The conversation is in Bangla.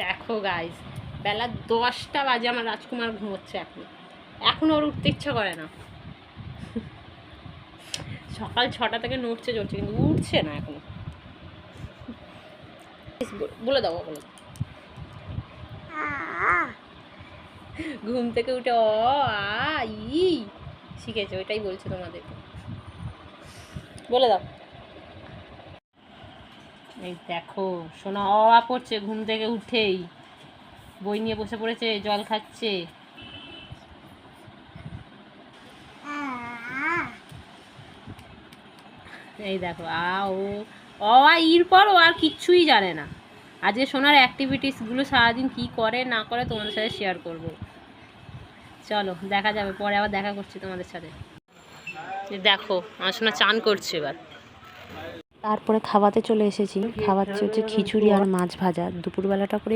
দেখো গাইস, বেলা 10টা বাজে, আমার রাজকুমার ঘুমোচ্ছে এখন ওর উঠতে ইচ্ছা করে না। সকাল 6টা থেকে নড়ছে চলছে, কিন্তু উঠছে না এখনো। বলে দাও, বলে দাও। ঘুম থেকে উঠে ই শিখেছে, ওইটাই বলছে তোমাদেরকে। বলে দাও। এই দেখো সোনা পড়ছে ঘুম থেকে উঠেই, বই নিয়ে বসে পড়েছে, জল খাচ্ছে। এই দেখো ও ইর পর ও আর কিচ্ছুই জানে না। আজকে সোনার অ্যাক্টিভিটিসগুলো সারাদিন কি করে না করে তোমাদের সাথে শেয়ার করব। চলো দেখা যাবে, পরে আবার দেখা করছি তোমাদের সাথে। দেখো আমার সোনা চান করছে এবার। তারপরে খাওয়াতে চলে এসেছি। খাওয়াচ্ছে হচ্ছে খিচুড়ি আর মাছ ভাজা। দুপুরবেলাটা করে